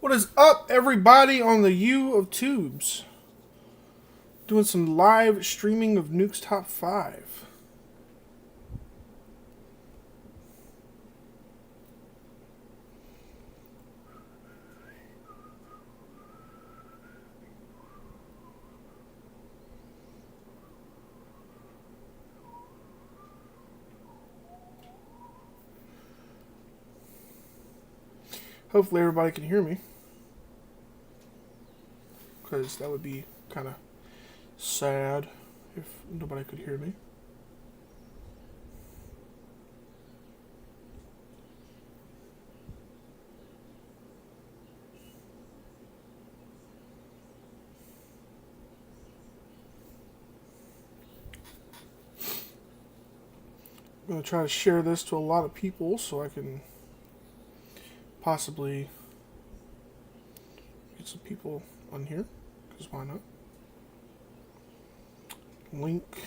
What is up, everybody, on the U of Tubes? Doing some live streaming of Nukes Top 5. Hopefully everybody can hear me, because that would be kind of sad if nobody could hear me. I'm going to try to share this to a lot of people so I can possibly get some people on here, because why not? Link,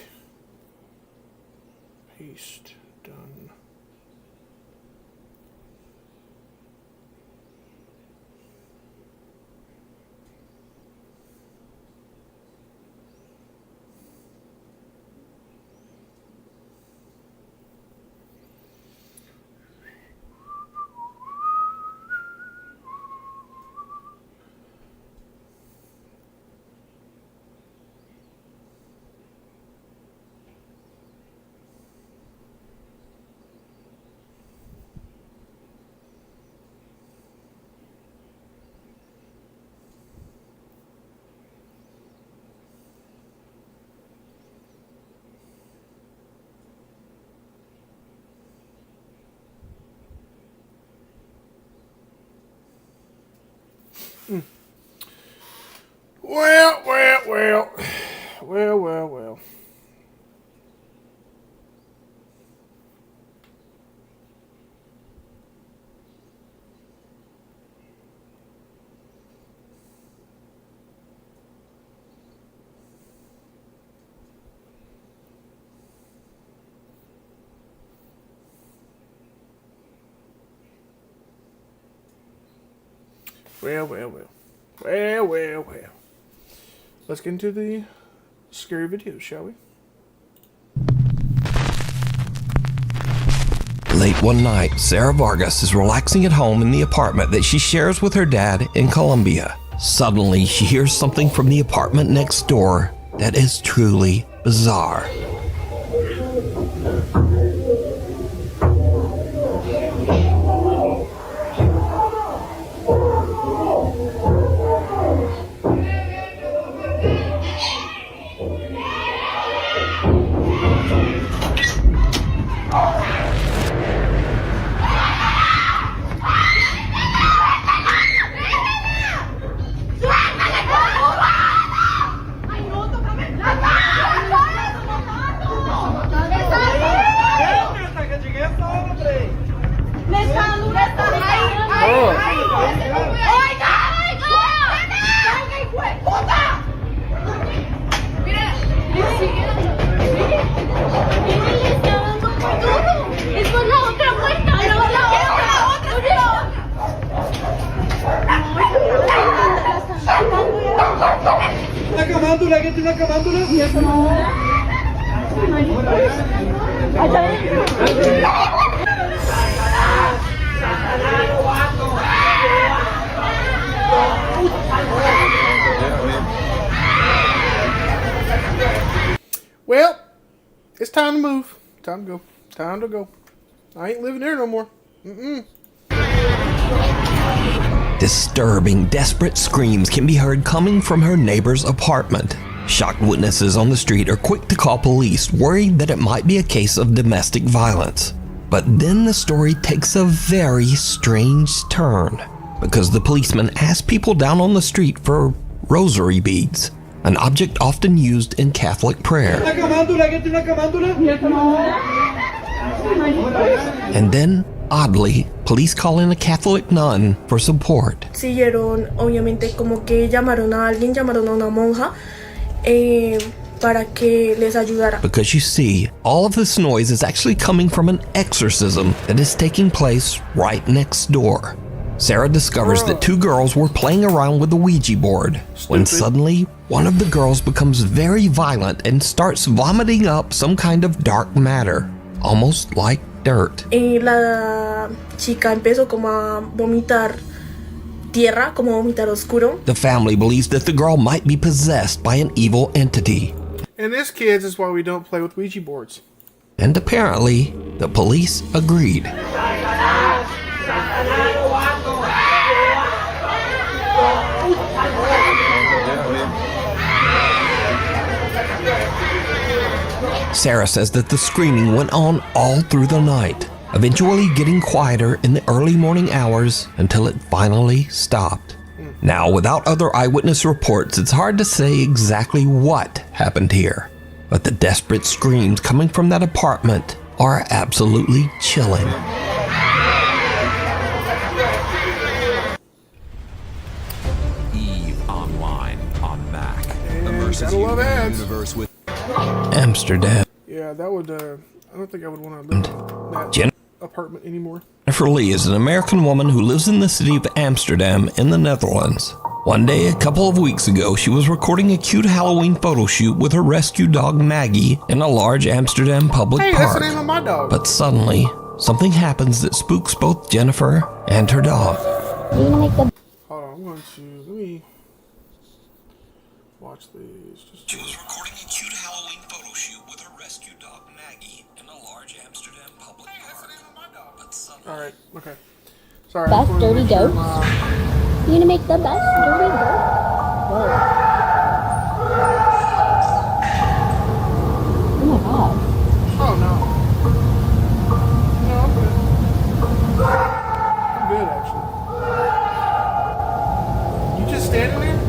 paste, done. Well. Well. Let's get into the scary videos, shall we? Late one night, Sarah Vargas is relaxing at home in the apartment that she shares with her dad in Colombia. Suddenly, she hears something from the apartment next door that is truly bizarre. Well, it's time to move. Time to go. I ain't living there no more. Disturbing, desperate screams can be heard coming from her neighbor's apartment. Shocked witnesses on the street are quick to call police, worried that it might be a case of domestic violence. But then the story takes a very strange turn, because the policeman asked people down on the street for rosary beads, an object often used in Catholic prayer. And then, oddly, police call in a Catholic nun for support. Siguieron, obviamente, como que llamaron a alguien, llamaron a una monja para que les ayudara. Because you see, all of this noise is actually coming from an exorcism that is taking place right next door. Sarah discovers that two girls were playing around with the Ouija board when suddenly one of the girls becomes very violent and starts vomiting up some kind of dark matter, almost like dirt. Y la chica empezó como a vomitar tierra, como vomitar oscuro. The family believes that the girl might be possessed by an evil entity. And this, kids, is why we don't play with Ouija boards. And apparently, the police agreed. Sarah says that the screaming went on all through the night, eventually getting quieter in the early morning hours until it finally stopped. Now, without other eyewitness reports, it's hard to say exactly what happened here, but the desperate screams coming from that apartment are absolutely chilling. Eve Online on Mac. Gotta love ads. Universe with Amsterdam. Yeah, that would, I don't think I would want to live in that apartment anymore. Jennifer Lee is an American woman who lives in the city of Amsterdam in the Netherlands. One day, a couple of weeks ago, she was recording a cute Halloween photo shoot with her rescue dog Maggie in a large Amsterdam public Hey, park. that's the name of my dog. But suddenly, something happens that spooks both Jennifer and her dog. Hold on, I'm going to, let me watch these. She was recording a cute Halloween photo shoot with her rescue dog Maggie in a large Amsterdam public park. But suddenly, Alright, okay. Sorry. Best I'm dirty gonna ghost? make sure You gonna make the best dirty ghost? Whoa. Oh my god. Oh, no. No, I'm good. I'm good, actually. You just standing there?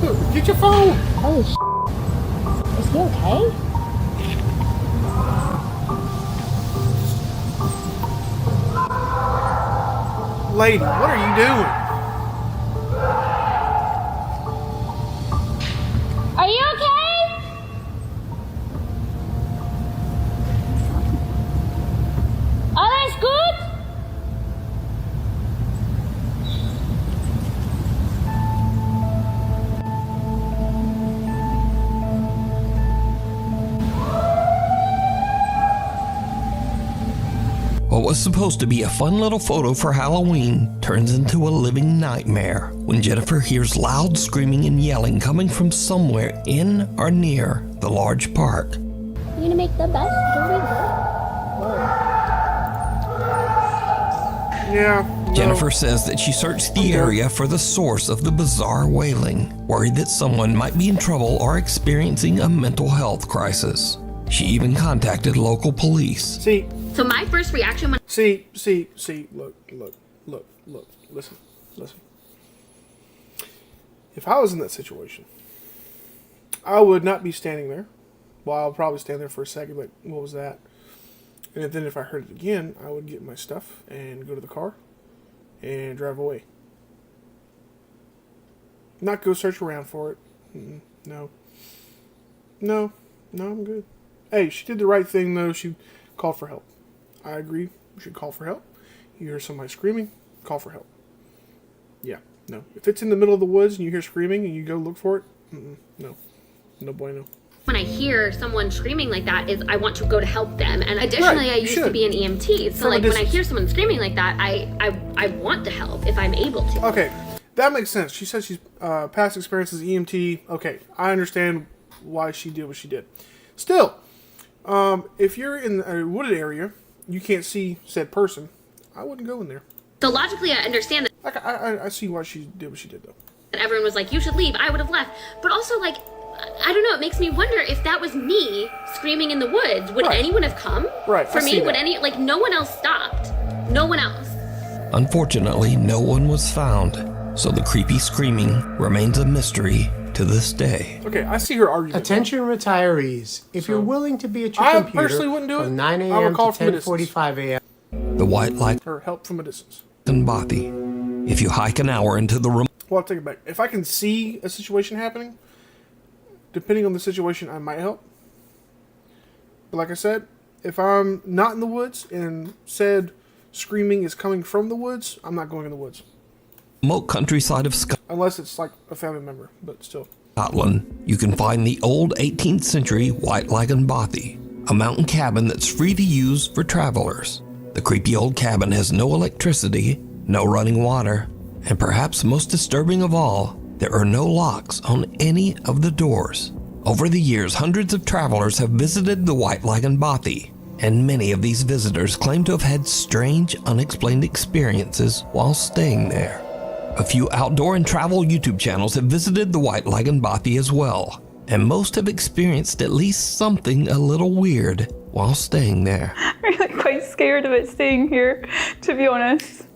Look, get your phone. Holy sh**. Is he okay? Lady, what are you doing? Are you okay? Alles gut? what was supposed to be a fun little photo for Halloween turns into a living nightmare when Jennifer hears loud screaming and yelling coming from somewhere in or near the large park. You gonna make the best dirty ghost? Whoa. Yeah. No. Jennifer says that she searched the area for the source of the bizarre wailing, worried that someone might be in trouble or experiencing a mental health crisis. She even contacted local police. See, So my first reaction when see, look, listen. If I was in that situation, I would not be standing there. Well, I'll probably stand there for a second, like, what was that? And then if I heard it again, I would get my stuff and go to the car and drive away. Not go search around for it. No, I'm good. Hey, she did the right thing, though. She called for help. I agree. You should call for help. You hear somebody screaming, call for help. Yeah, no. If it's in the middle of the woods and you hear screaming and you go look for it, no. No bueno. I hear someone screaming like that is I want to go to help them. And additionally, Right, I you used should. to be an EMT. So From a like when I distance. hear someone screaming like that, I want to help if I'm able to. Okay, that makes sense. She said she's past experience as EMT. Okay, I understand why she did what she did. Still, if you're in a wooded area, you can't see said person, I wouldn't go in there. So logically, I understand that I see why she did what she did, though. everyone was like, you should leave. I would have left. But also like, I don't know. It makes me wonder if that was me screaming in the woods. Would Right. anyone have come? Right, For I me, see would that. any, like no one else stopped. No one else. Unfortunately, no one was found, so the creepy screaming remains a mystery to this day. Okay, I see her argument. Attention retirees, if you're willing to be at your I computer personally wouldn't do it. from 9 I would a.m. call to from a distance. 10:45 a.m. The White Light Her help from a distance. in Bati. If you hike an hour into the room, Well, I'll take it back. If I can see a situation happening, depending on the situation, I might help. But like I said, if I'm not in the woods and said screaming is coming from the woods, I'm not going in the woods. remote countryside of Unless it's like a family member, but still. Scotland, you can find the old 18th century White Lagan Bothy, a mountain cabin that's free to use for travelers. The creepy old cabin has no electricity, no running water, and perhaps most disturbing of all, there are no locks on any of the doors. Over the years, hundreds of travelers have visited the White Lagan Bothy, and many of these visitors claim to have had strange, unexplained experiences while staying there. A few outdoor and travel YouTube channels have visited the White Lagan Bothy as well, and most have experienced at least something a little weird while staying there. I'm really quite scared of it staying here, to be honest.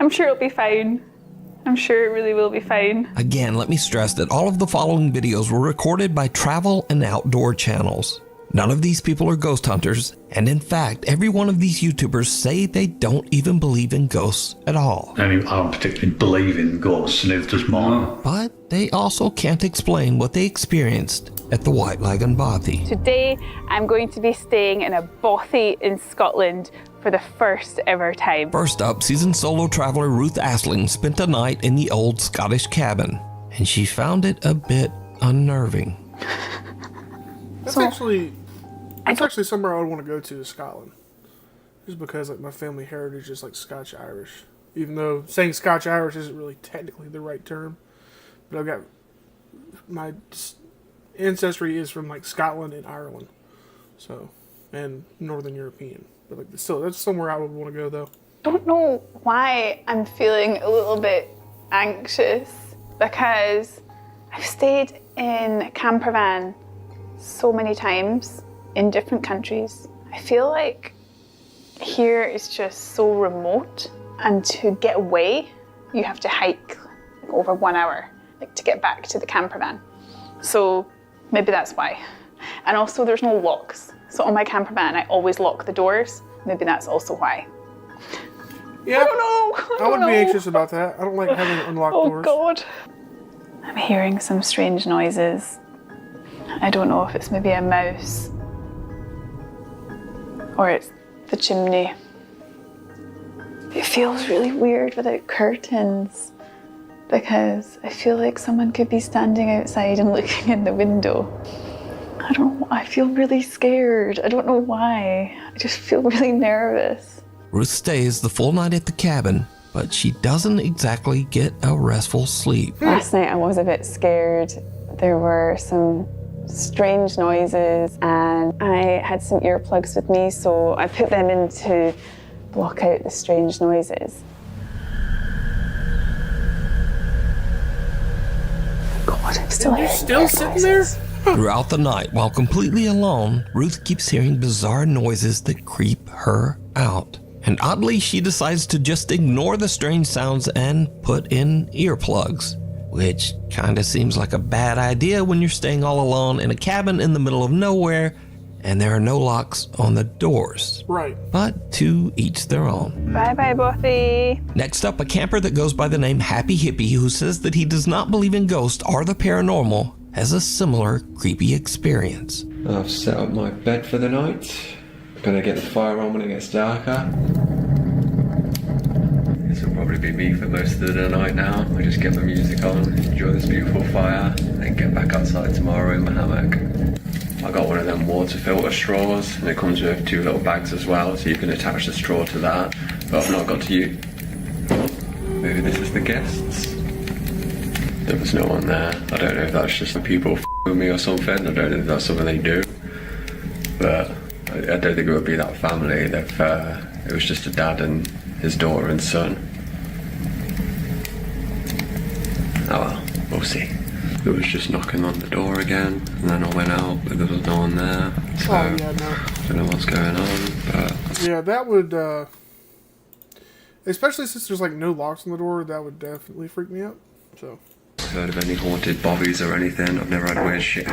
I'm sure it'll be fine. I'm sure it really will be fine. Again, let me stress that all of the following videos were recorded by travel and outdoor channels. None of these people are ghost hunters, and in fact, every one of these YouTubers say they don't even believe in ghosts at all. I don't particularly believe in ghosts, neither does mine. But they also can't explain what they experienced at the White Lagan Bothy. Today, I'm going to be staying in a bothy in Scotland for the first ever time. First up, seasoned solo traveler Ruth Asling spent a night in the old Scottish cabin, and she found it a bit unnerving. That's actually somewhere I would want to go to, is Scotland. Just because like my family heritage is like Scotch-Irish. Even though saying Scotch-Irish isn't really technically the right term. But I've got my ancestry is from like Scotland and Ireland. So, and Northern European. But like still, that's somewhere I would want to go though. I don't know why I'm feeling a little bit anxious, because I've stayed in a camper van so many times in different countries. I feel like here is just so remote, and to get away, you have to hike over 1 hour, like to get back to the camper van. So maybe that's why. And also there's no locks. So on my camper van, I always lock the doors. Maybe that's also why. Yeah, I don't know. I would be anxious about that. I don't like having unlocked doors. Oh God. I'm hearing some strange noises. I don't know if it's maybe a mouse or it's the chimney. It feels really weird without curtains, because I feel like someone could be standing outside and looking in the window. I don't know, I feel really scared. I don't know why. I just feel really nervous. Ruth stays the full night at the cabin, but she doesn't exactly get a restful sleep. Last night I was a bit scared. There were some strange noises and I had some earplugs with me, so I put them in to block out the strange noises. God, I'm still hearing Still sitting there? Throughout the night, while completely alone, Ruth keeps hearing bizarre noises that creep her out. And oddly, she decides to just ignore the strange sounds and put in earplugs, which kinda seems like a bad idea when you're staying all alone in a cabin in the middle of nowhere and there are no locks on the doors. Right. But to each their own. Bye-bye, Bothy. Next up, a camper that goes by the name Happy Hippie, who says that he does not believe in ghosts or the paranormal, has a similar creepy experience. I've set up my bed for the night. Gonna get the fire on when it gets darker. This will probably be me for most of the night now. I just get my music on, enjoy this beautiful fire, and get back outside tomorrow in my hammock. I got one of them water filter straws, and it comes with 2 little bags as well, so you can attach the straw to that. But I've not got to use. Maybe this is the guests. There was no one there. I don't know if that's just the people with me or something. I don't know if that's something they do. But I don't think it would be that family if it was just a dad and his daughter and son. Oh well, we'll see. It was just knocking on the door again, and then I went out, but there was no one there. So Oh, yeah, no. I don't know what's going on, but Yeah, that would, especially since there's like no locks on the door, that would definitely freak me out. So. heard of any haunted bobbies or anything. I've never had weird shit.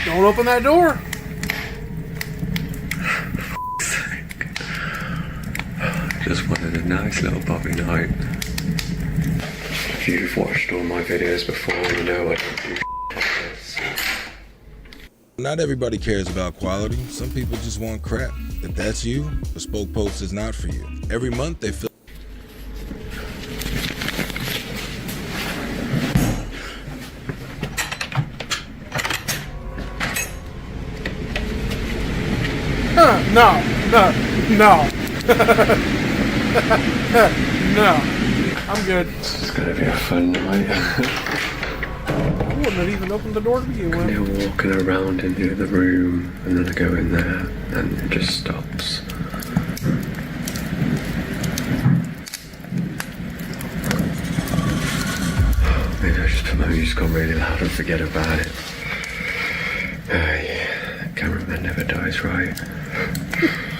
Don't open that door. Just wanted a nice little bobby night. If you've watched all my videos before, you know I don't do like this. Not everybody cares about quality. Some people just want crap. If that's you, Bespoke Post is not for you. Every month they fill. No. No. I'm good. This is gonna be a fun night. I wouldn't have even opened the door to begin with. They're walking around into the room, and then I go in there, and it just stops. Maybe I just put my music on really loud and forget about it. Cameraman never dies, right?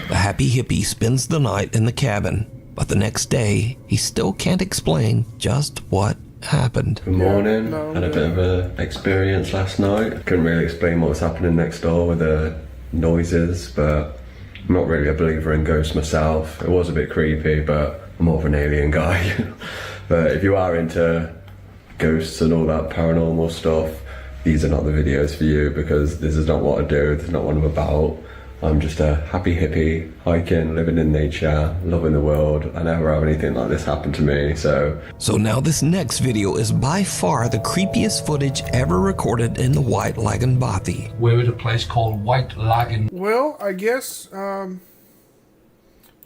The happy hippie spends the night in the cabin, but the next day, he still can't explain just what happened. Good morning. Had a bit of an experience last night. Couldn't really explain what was happening next door with the noises, but I'm not really a believer in ghosts myself. It was a bit creepy, but I'm more of an alien guy. But if you are into ghosts and all that paranormal stuff, these are not the videos for you, because this is not what I do. This is not what I'm about. I'm just a happy hippie, hiking, living in nature, loving the world. I never have anything like this happen to me, so now this next video is by far the creepiest footage ever recorded in the White Lagoon Bothy. We're at a place called White Lagoon. Well, I guess,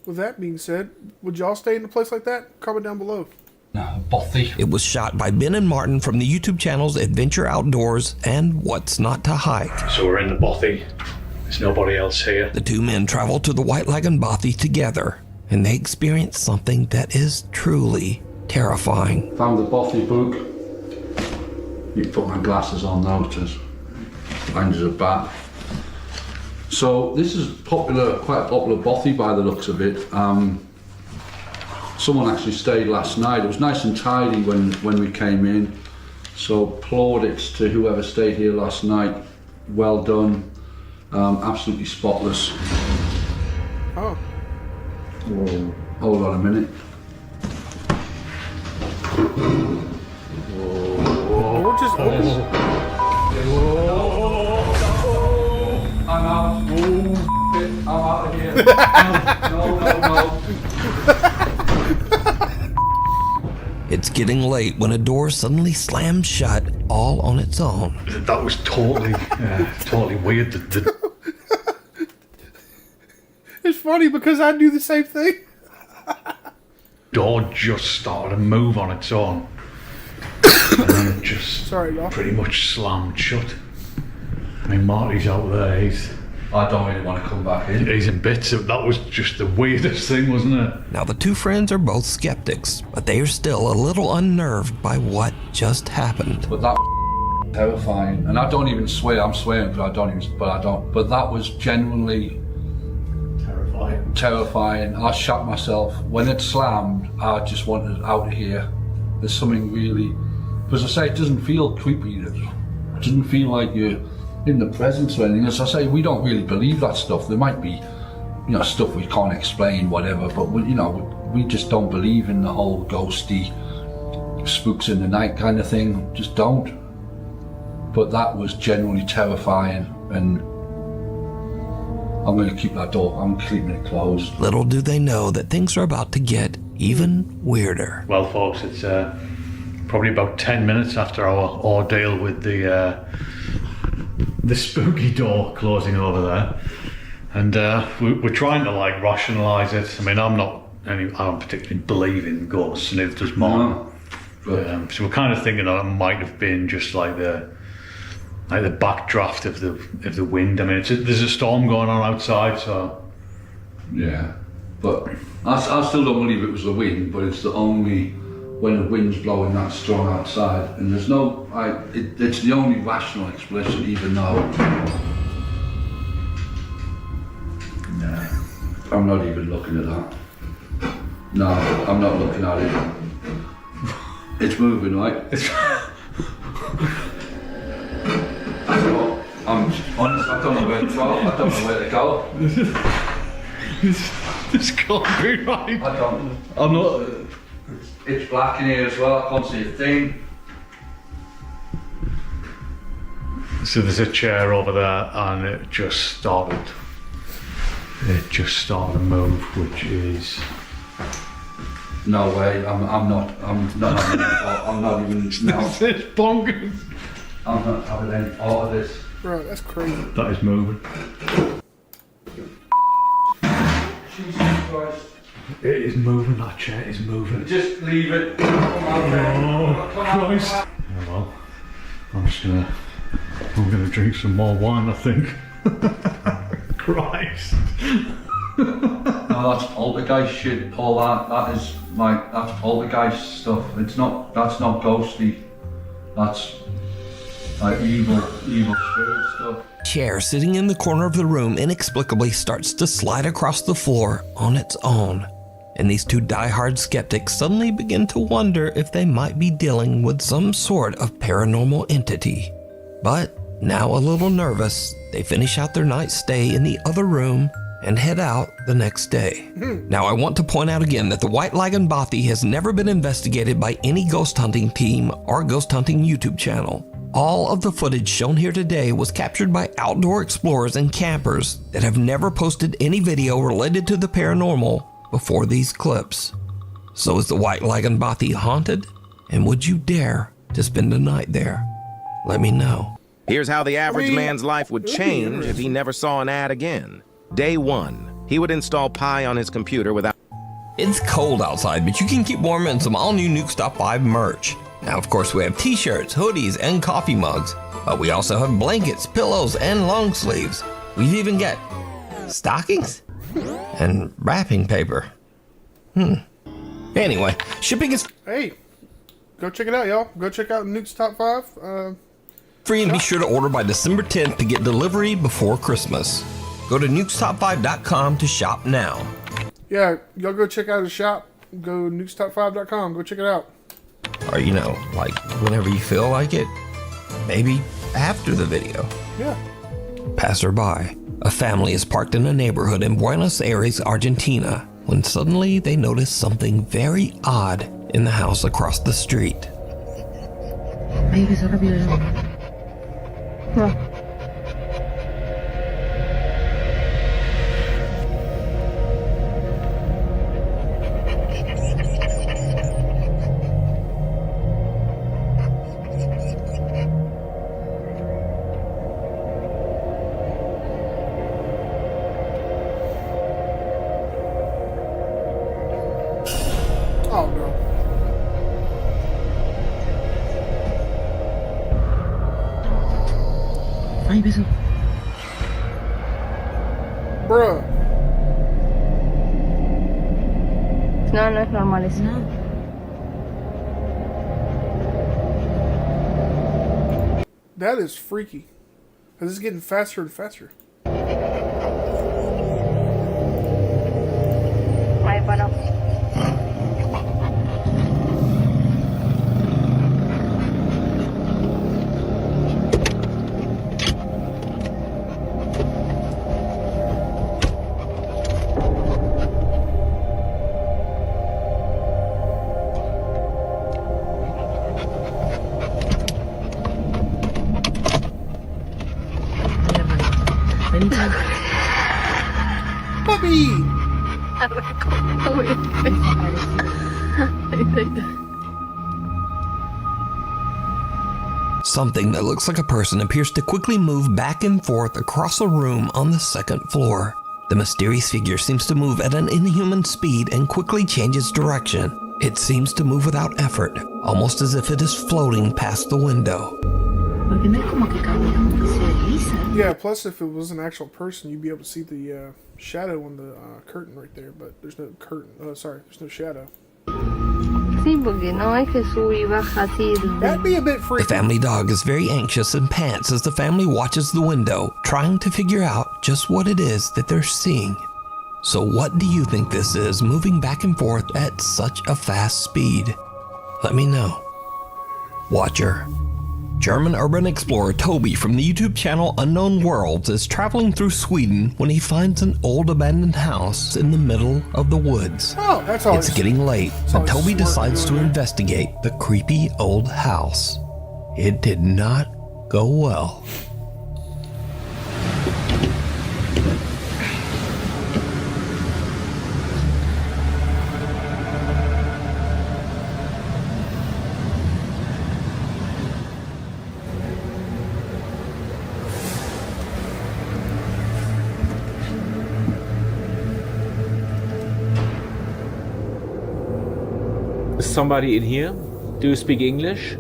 with that being said, would y'all stay in a place like that? Comment down below. Bothy. It was shot by Ben and Martin from the YouTube channels Adventure Outdoors and What's Not to Hike. So we're in the Bothy. There's nobody else here. The two men traveled to the White Lagoon Bothy together, and they experienced something that is truly terrifying. Found the Bothy book. You put my glasses on now, it is. Mine is a bat. So this is popular, quite a popular Bothy by the looks of it. Someone actually stayed last night. It was nice and tidy when we came in. So plaudits to whoever stayed here last night. Well done. Absolutely spotless. Oh. Whoa. Hold on a minute. Whoa. Door just opens. I'm out. I'm out of here. No. It's getting late when a door suddenly slams shut all on its own. That was totally, totally weird. It's funny because I do the same thing. Door just started to move on its own. And then it just pretty much slammed shut. I mean, Marty's out there, I don't really want to come back in. He's in bits. That was just the weirdest thing, wasn't it? Now the two friends are both skeptics, but they are still a little unnerved by what just happened. But that was terrifying. And I don't even swear, I'm swearing, but I don't. But that was genuinely terrifying. I shot myself. When it slammed, I just wanted out of here. There's something really, because I say it doesn't feel creepy. It doesn't feel like you're in the presence or anything. As I say, we don't really believe that stuff. There might be, stuff we can't explain, whatever, but we just don't believe in the whole ghosty, spooks in the night kind of thing. Just don't. But that was genuinely terrifying, and I'm going to keep that door. I'm keeping it closed. Little do they know that things are about to get even weirder. Well, folks, it's probably about 10 minutes after our ordeal with the spooky door closing over there, and we're trying to rationalise it. I mean, I don't particularly believe in ghosts, neither does Martin. No. So we're kind of thinking that it might have been just like the backdraft of the wind. I mean, there's a storm going on outside, so yeah. But I still don't believe it was the wind, but it's the only when the wind's blowing that strong outside, and there's no, it's the only rational explanation, even though I'm not even looking at that. No, I'm not looking at it. It's moving, right? I'm honest, I don't know where to go. I don't know where to go. This can't be right. I'm not. It's black in here as well. I can't see a thing. So there's a chair over there, and it just started to move, which is no way. I'm not even. No. It's bonkers. I'm not having any part of this. Bro, that's crazy. That is moving. Jesus Christ. It is moving, that chair is moving. Just leave it. Oh, Christ. Oh, well, I'm gonna drink some more wine, I think. Christ. No, that's poltergeist shit. All that's poltergeist stuff. That's not ghostly. That's like evil spirit stuff. Chair sitting in the corner of the room inexplicably starts to slide across the floor on its own. And these two diehard skeptics suddenly begin to wonder if they might be dealing with some sort of paranormal entity. But now a little nervous, they finish out their night's stay in the other room and head out the next day. Now I want to point out again that the White Lagan Bothy has never been investigated by any ghost hunting team or ghost hunting YouTube channel. All of the footage shown here today was captured by outdoor explorers and campers that have never posted any video related to the paranormal before these clips. So is the White Lagan Bothy haunted? And would you dare to spend a night there? Let me know. Here's how the average man's life would change if he never saw an ad again. Day 1, he would install Pi on his computer without... It's cold outside, but you can keep warm in some all-new Nukes Top 5 merch. Now, of course, we have t-shirts, hoodies, and coffee mugs, but we also have blankets, pillows, and long sleeves. We've even got stockings and wrapping paper. Anyway, shipping is... Hey, go check it out, y'all. Go check out Nukes Top 5. free, and be sure to order by December 10th to get delivery before Christmas. Go to nukestop5.com to shop now. Yeah, y'all go check out his shop. Go nukestop5.com. Go check it out. Or, like whenever you feel like it. Maybe after the video. Yeah. Passerby. A family is parked in a neighborhood in Buenos Aires, Argentina, when suddenly they notice something very odd in the house across the street. Oh no. Ay, beso. Bruh. No, no es normal eso. No. That is freaky. This is getting faster and faster. Ay, bueno. Puppy! Something that looks like a person appears to quickly move back and forth across a room on the second floor. The mysterious figure seems to move at an inhuman speed and quickly changes direction. It seems to move without effort, almost as if it is floating past the window. Yeah, plus if it was an actual person, you'd be able to see the shadow on the curtain right there, but there's no curtain. There's no shadow. Sí, porque no es que sube y baja así. That'd be a bit freaky. The family dog is very anxious and pants as the family watches the window, trying to figure out just what it is that they're seeing. So what do you think this is, moving back and forth at such a fast speed? Let me know. Watcher. German urban explorer Toby from the YouTube channel Unknown Worlds is traveling through Sweden when he finds an old abandoned house in the middle of the woods. Oh, that's all. It's getting late, and Toby decides to investigate the creepy old house. It did not go well. somebody in here? Do you speak English?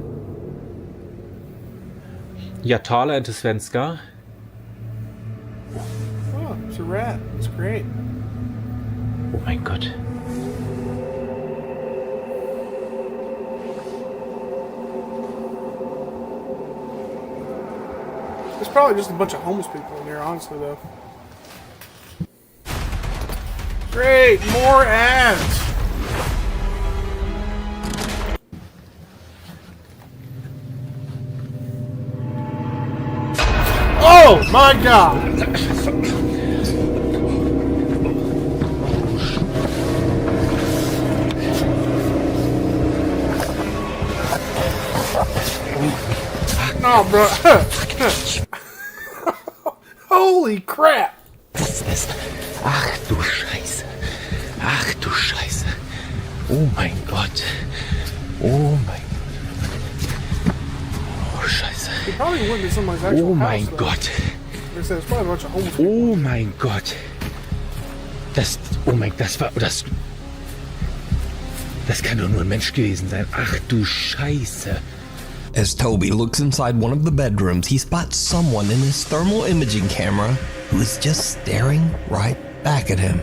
Jag talar inte svenska. Oh, it's a rat. It's great. Oh mein Gott. There's probably just a bunch of homeless people in here, honestly, though. Great! More ads! Oh my god! No, bro. Holy crap! Ach du Scheiße. Ach du Scheiße. Oh mein Gott. Oh mein Gott. Oh Scheiße. He probably went to somebody's actual Oh house, mein though. Gott. There's probably a bunch of homeless people. Oh mein Gott. Das kann doch nur ein Mensch gewesen sein. Ach du Scheiße. As Toby looks inside one of the bedrooms, he spots someone in his thermal imaging camera who is just staring right back at him.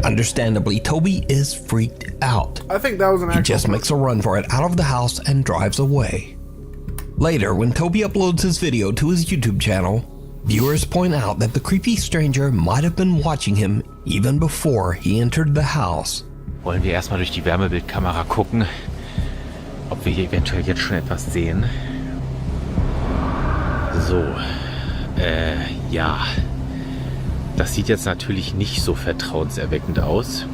Understandably, Toby is freaked out. I think that was an He actual just makes a run for it out of the house and drives away. Later, when Toby uploads his video to his YouTube channel, viewers point out that the creepy stranger might have been watching him even before he entered the house. Wollen wir erstmal durch die Wärmebildkamera gucken, ob wir hier eventuell jetzt schon etwas sehen. So, ja. Das sieht jetzt natürlich nicht so vertrauenserweckend aus.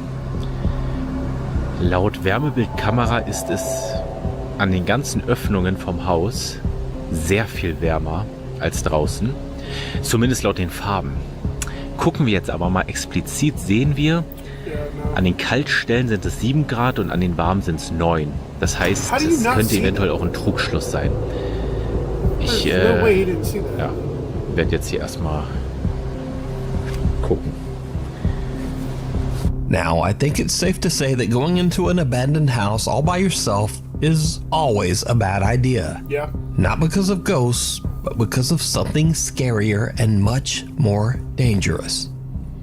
Laut Wärmebildkamera ist es an den ganzen Öffnungen vom Haus sehr viel wärmer als draußen. Zumindest laut den Farben. Gucken wir jetzt aber mal explizit, sehen wir, an den Kaltstellen sind es 7 Grad und an den warmen sind es 9. Das heißt, es könnte eventuell auch ein Trugschluss sein. Ich werde jetzt hier erstmal gucken. Now, I think it's safe to say that going into an abandoned house all by yourself is always a bad idea. Yeah. Not because of ghosts, but because of something scarier and much more dangerous.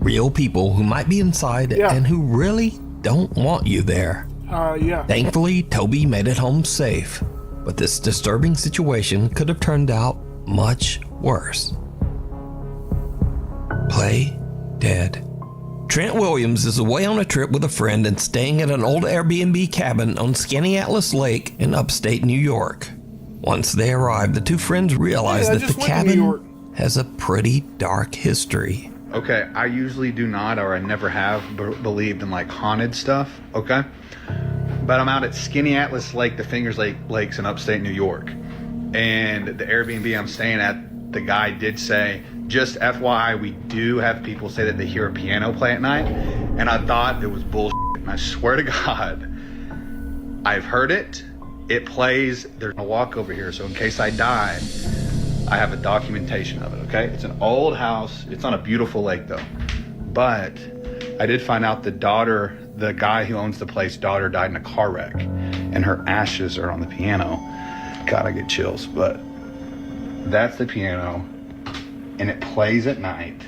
Real people who might be inside and who really don't want you there. Yeah. Thankfully, Toby made it home safe, but this disturbing situation could have turned out much worse. Play dead. Trent Williams is away on a trip with a friend and staying at an old Airbnb cabin on Skaneateles Lake in upstate New York. Once they arrive, the two friends realize that the cabin has a pretty dark history. Okay, I usually do not, or I never have believed in like haunted stuff, okay? But I'm out at Skaneateles Lake, the Fingers Lakes in upstate New York. And the Airbnb I'm staying at, the guy did say, just FYI, we do have people say that they hear a piano play at night. And I thought it was bullshit. And I swear to God, I've heard it. It plays. There's no walk over here. So in case I die, I have a documentation of it, okay? It's an old house. It's on a beautiful lake, though. But I did find out the daughter, the guy who owns the place, daughter died in a car wreck. And her ashes are on the piano. God, I get chills. But that's the piano. And it plays at night.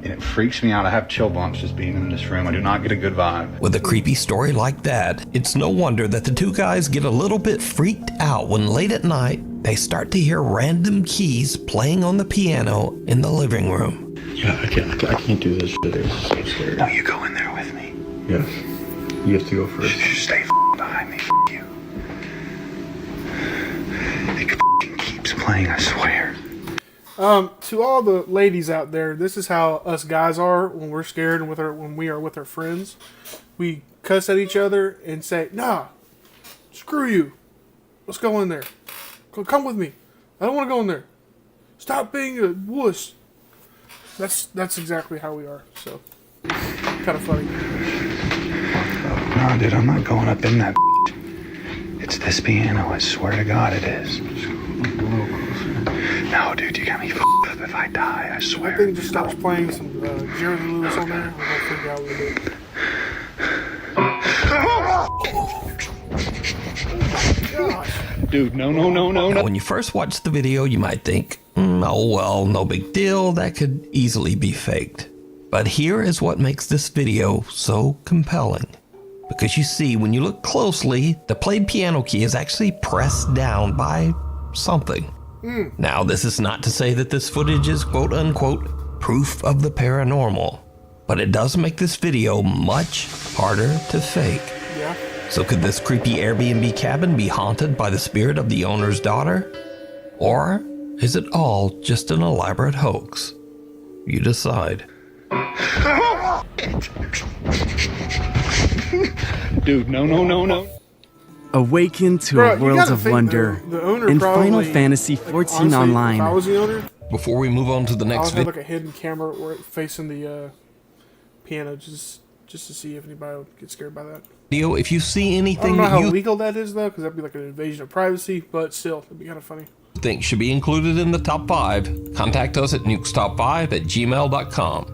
And it freaks me out. I have chill bumps just being in this room. I do not get a good vibe. With a creepy story like that, it's no wonder that the two guys get a little bit freaked out when late at night, they start to hear random keys playing on the piano in the living room. Yeah, I can't do this shit. It's so scary. No, you go in there with me. Yes. You have to go first. Stay behind me. You. It keeps playing, I swear. To all the ladies out there, this is how us guys are when we're scared and when we are with our friends. We cuss at each other and say, "Nah, screw you. Let's go in there. Come with me. I don't want to go in there. Stop being a wuss." That's exactly how we are. So, kind of funny. No, dude, I'm not going up in that. It's this piano. I swear to God, it is. No, dude, you got me f***ed up if I die, I swear. I think it just stops playing some Jerry Lewis on there. I'm going to figure out what it is. gosh. Dude, no, no, no, no, Now, no. when you first watch the video, you might think, oh well, no big deal, that could easily be faked. But here is what makes this video so compelling. Because you see, when you look closely, the played piano key is actually pressed down by something. Now, this is not to say that this footage is quote-unquote proof of the paranormal, but it does make this video much harder to fake. Yeah. So could this creepy Airbnb cabin be haunted by the spirit of the owner's daughter? Or is it all just an elaborate hoax? You decide. Dude, no, no, no, no. Awaken to Bro, a you world gotta of think wonder the owner in probably, Final Fantasy like, XIV honestly, Online. If I was the owner, Before we move on to the I next would have video, like a hidden camera facing the piano just to see if anybody would get scared by that. if you see I anything don't know that how you legal that is though, because that'd be like an invasion of privacy. But still, it'd be kind of funny. think should be included in the top 5, contact us at nukestop5@gmail.com.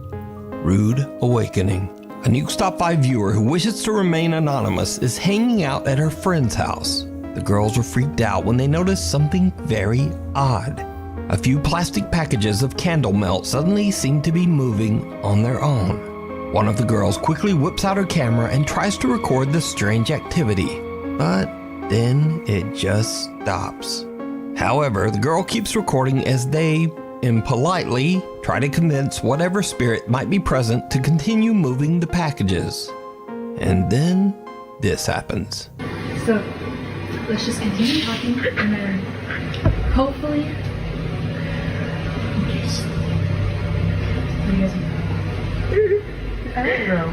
Rude Awakening. A Nukes Top 5 viewer who wishes to remain anonymous is hanging out at her friend's house. The girls were freaked out when they noticed something very odd. A few plastic packages of candle melt suddenly seem to be moving on their own. One of the girls quickly whips out her camera and tries to record the strange activity, but then it just stops. However, the girl keeps recording as they, impolitely, try to convince whatever spirit might be present to continue moving the packages. And then this happens. So let's just continue talking and then hopefully. What do you guys think? I don't know.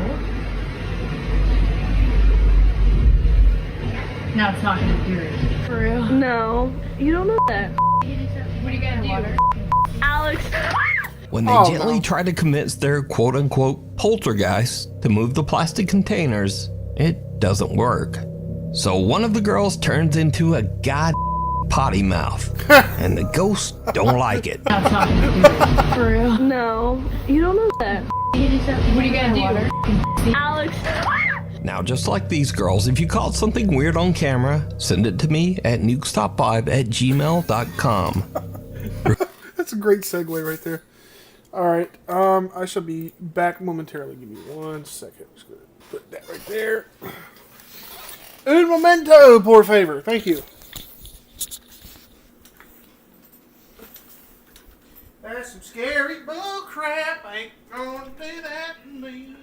No, it's not gonna do it. For real? No, you don't know that. What are you gonna do? Alex. When they gently try to convince their quote-unquote poltergeist to move the plastic containers, it doesn't work. So one of the girls turns into a potty mouth, and the ghosts don't like it. No, it's not gonna do it. For real? No, you don't know that. What are you gonna do? Alex. Now, just like these girls, if you caught something weird on camera, send it to me at nukestop5@gmail.com. That's a great segue right there. All right, I shall be back momentarily. Give me 1 second. Just gonna put that right there. Un momento, por favor. Thank you. That's some scary bull crap. Ain't gonna do that to me.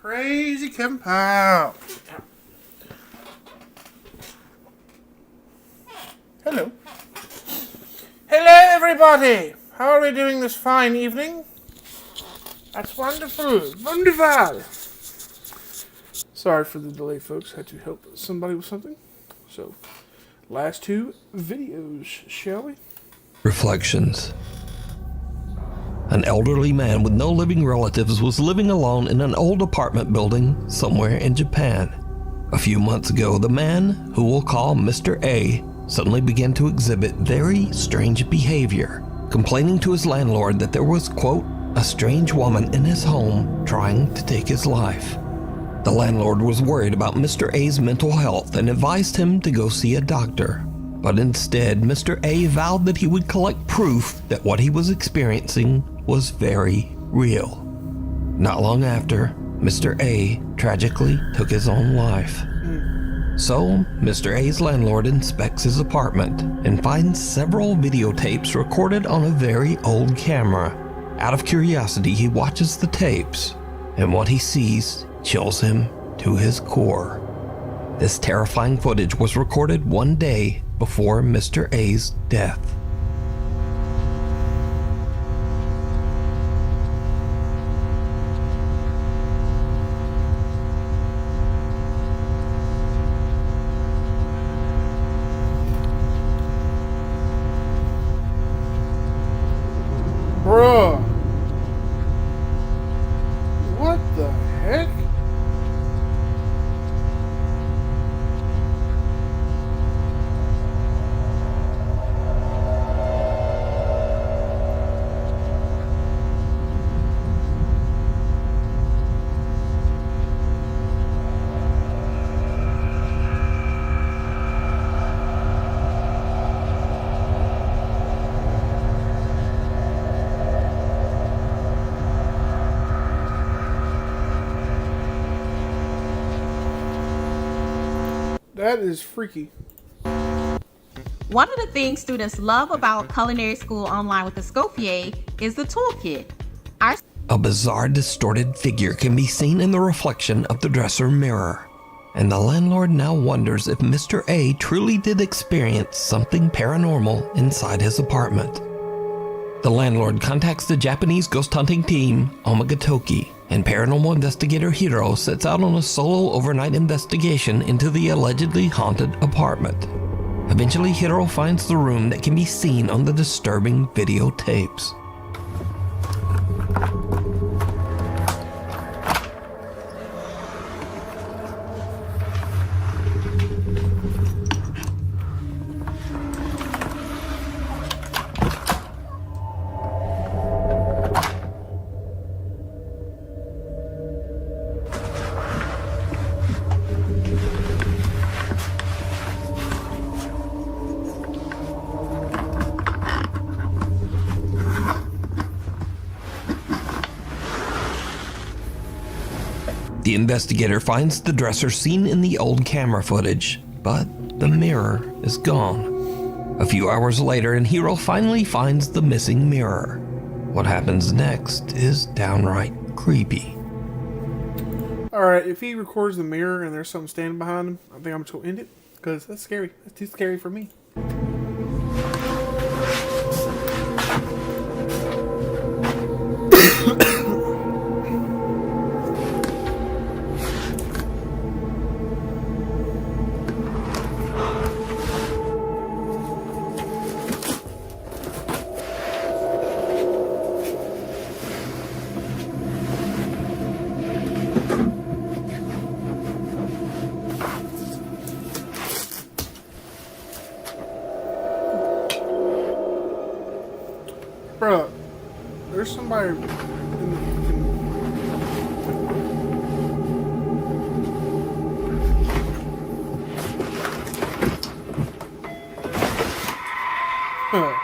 Crazy Kevin Powell. Hello. Hello, everybody. How are we doing this fine evening? That's wonderful. Wonderful. Sorry for the delay, folks. Had to help somebody with something. So, last two videos, shall we? Reflections. An elderly man with no living relatives was living alone in an old apartment building somewhere in Japan. A few months ago, the man, who we'll call Mr. A, suddenly began to exhibit very strange behavior, complaining to his landlord that there was, quote, a strange woman in his home trying to take his life. The landlord was worried about Mr. A's mental health and advised him to go see a doctor. But instead, Mr. A vowed that he would collect proof that what he was experiencing was very real. Not long after, Mr. A tragically took his own life. So, Mr. A's landlord inspects his apartment and finds several videotapes recorded on a very old camera. Out of curiosity, he watches the tapes, and what he sees chills him to his core. This terrifying footage was recorded one day before Mr. A's death. Bruh. What the heck? That is freaky. One of the things students love about culinary school online with the Scofier is the toolkit. A bizarre, distorted figure can be seen in the reflection of the dresser mirror, and the landlord now wonders if Mr. A truly did experience something paranormal inside his apartment. The landlord contacts the Japanese ghost hunting team, Omagatoki, and paranormal investigator Hiro sets out on a solo overnight investigation into the allegedly haunted apartment. Eventually, Hiro finds the room that can be seen on the disturbing videotapes. The investigator finds the dresser seen in the old camera footage, but the mirror is gone. A few hours later, and Hiro finally finds the missing mirror. What happens next is downright creepy. Alright, if he records the mirror and there's something standing behind him, I think I'm just going to end it, because that's scary. That's too scary for me. Bruh, there's somebody in the huh.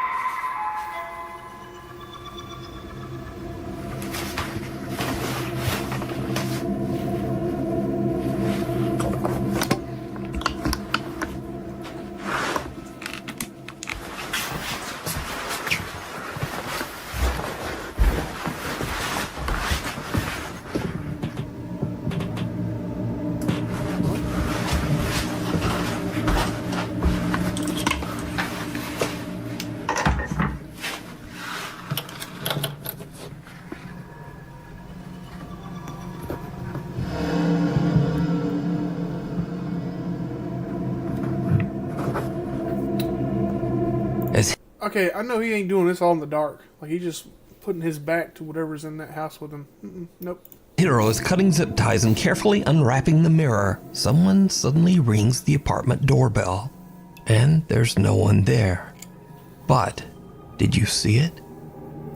Okay, I know he ain't doing this all in the dark. Like, he's just putting his back to whatever's in that house with him. Nope. Hiro is cutting zip ties and carefully unwrapping the mirror. Someone suddenly rings the apartment doorbell, and there's no one there. But, did you see it?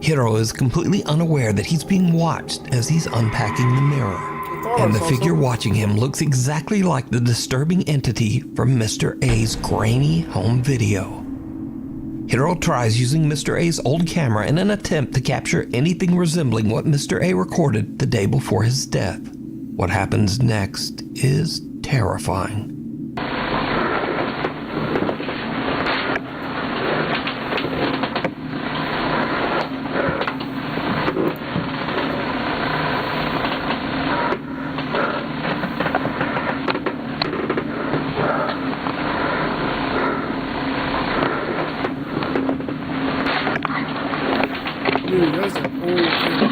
Hiro is completely unaware that he's being watched as he's unpacking the mirror. And the figure watching him looks exactly like the disturbing entity from Mr. A's grainy home video. Hiro tries using Mr. A's old camera in an attempt to capture anything resembling what Mr. A recorded the day before his death. What happens next is terrifying. Dude, that's an old camera.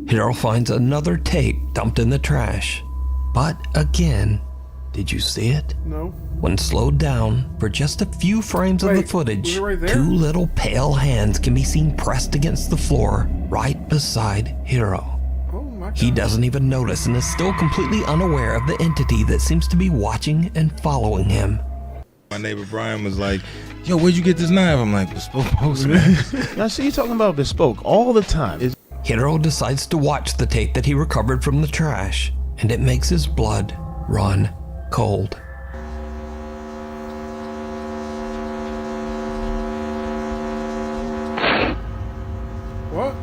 Hiro finds another tape dumped in the trash. But again, did you see it? No. When slowed down for just a few frames of the footage, two little pale hands can be seen pressed against the floor right beside Hiro. He doesn't even notice and is still completely unaware of the entity that seems to be watching and following him. My neighbor Brian was like, yo, where'd you get this knife? I'm like, Bespoke Postman. Now see, you talking about Bespoke all the time. Hiro decides to watch the tape that he recovered from the trash, and it makes his blood run cold. What?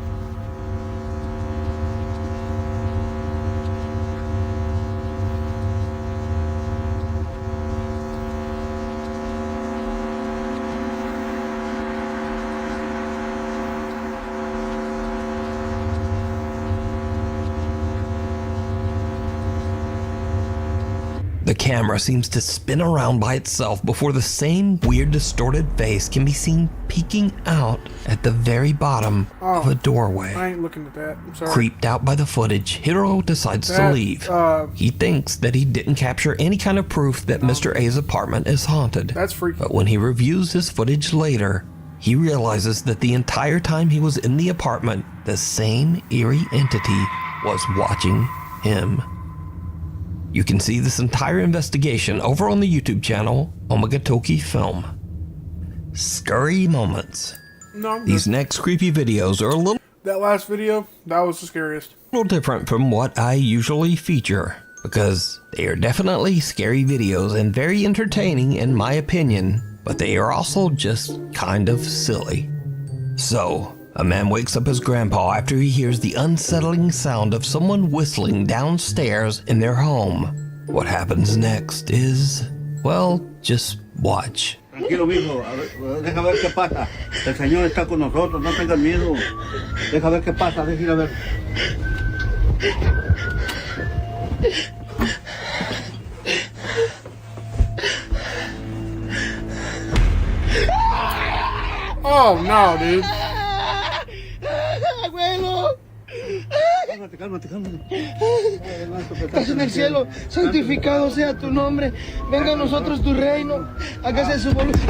The camera seems to spin around by itself before the same weird distorted face can be seen peeking out at the very bottom of a doorway. I ain't looking at that. I'm sorry. Creeped out by the footage, Hiro decides to leave. He thinks that he didn't capture any kind of proof that Mr. A's apartment is haunted. That's freaky. But when he reviews his footage later, he realizes that the entire time he was in the apartment, the same eerie entity was watching him. You can see this entire investigation over on the YouTube channel, Omagatoki Film. Scary moments. No, these next creepy videos are a little... That last video, that was the scariest. Different from what I usually feature, because they are definitely scary videos and very entertaining in my opinion, but they are also just kind of silly. So, a man wakes up his grandpa after he hears the unsettling sound of someone whistling downstairs in their home. What happens next is, well, just watch. Tranquilo, mijo. Deja ver qué pasa. El Señor está con nosotros. No tengas miedo. Deja ver qué pasa. Deja ir a ver. Oh no, dude. Abuelo. Cálmate. Estás en el cielo, santificado sea tu nombre. Venga a nosotros tu reino. Hágase su voluntad.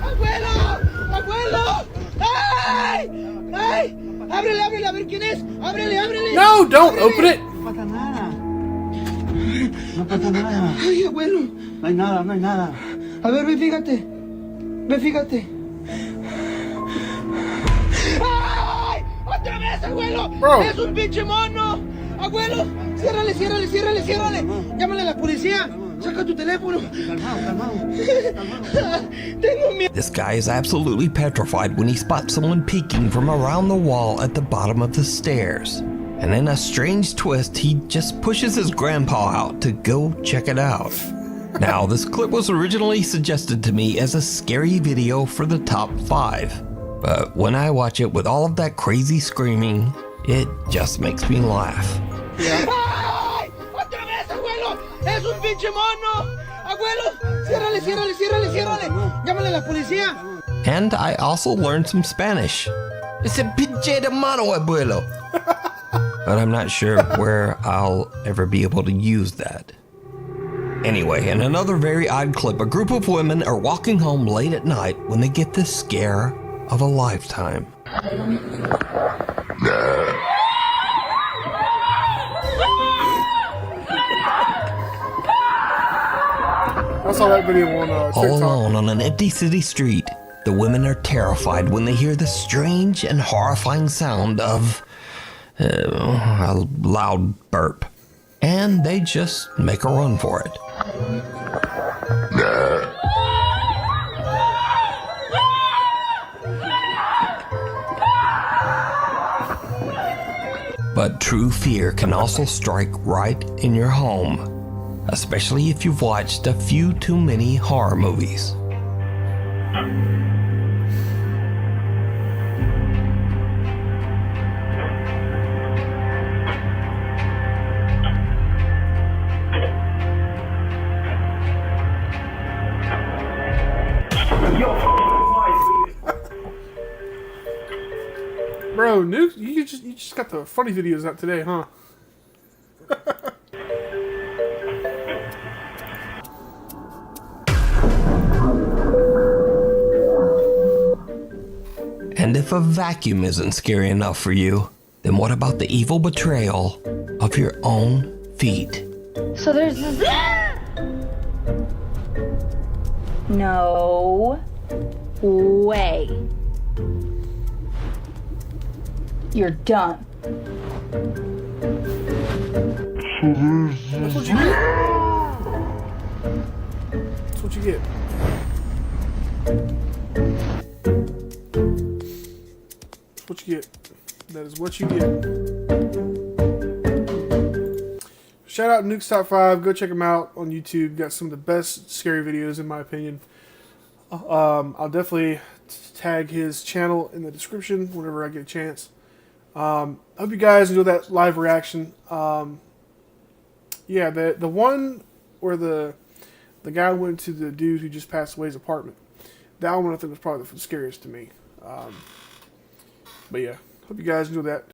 ¡Abuelo! ¡Ay! Ábrele, a ver quién es. Ábrele. No, don't open it. No pasa nada. Ay, abuelo. No hay nada. A ver, ve, fíjate. ¡Ay! ¡Otra vez, abuelo! Bro. ¡Es un pinche mono! ¡Abuelo! ¡Ciérrale! ¡Llámale a la policía! ¡Saca tu teléfono! Calmado. Tengo miedo. This guy is absolutely petrified when he spots someone peeking from around the wall at the bottom of the stairs. And in a strange twist, he just pushes his grandpa out to go check it out. Now, this clip was originally suggested to me as a scary video for the top 5, but when I watch it with all of that crazy screaming, it just makes me laugh. ¡Ay! ¡Otra vez, abuelo! ¡Es un pinche mono! ¡Abuelo! ¡Ciérrale, ciérrale, ciérrale, ciérrale! ¡Llámale a la policía! And I also learned some Spanish. It's a pinche de mano, abuelo. But I'm not sure where I'll ever be able to use that. Anyway, in another very odd clip, a group of women are walking home late at night when they get the scare of a lifetime. I saw that video on TikTok. All alone on an empty city street, the women are terrified when they hear the strange and horrifying sound of a loud burp. And they just make a run for it. But true fear can also strike right in your home, especially if you've watched a few too many horror movies. Bro, Nukes, you just got the funny videos out today, huh? And if a vacuum isn't scary enough for you, then what about the evil betrayal of your own feet? So there's this. No way. You're done. That's what you get. That's what you get. That's what you get. That is what you get. Shout out Nukes Top 5. Go check him out on YouTube. Got some of the best scary videos in my opinion. I'll definitely tag his channel in the description whenever I get a chance. Hope you guys enjoy that live reaction. Yeah, the one where the guy went to the dude who just passed away's apartment. That one I think was probably the scariest to me. But yeah, hope you guys enjoy that.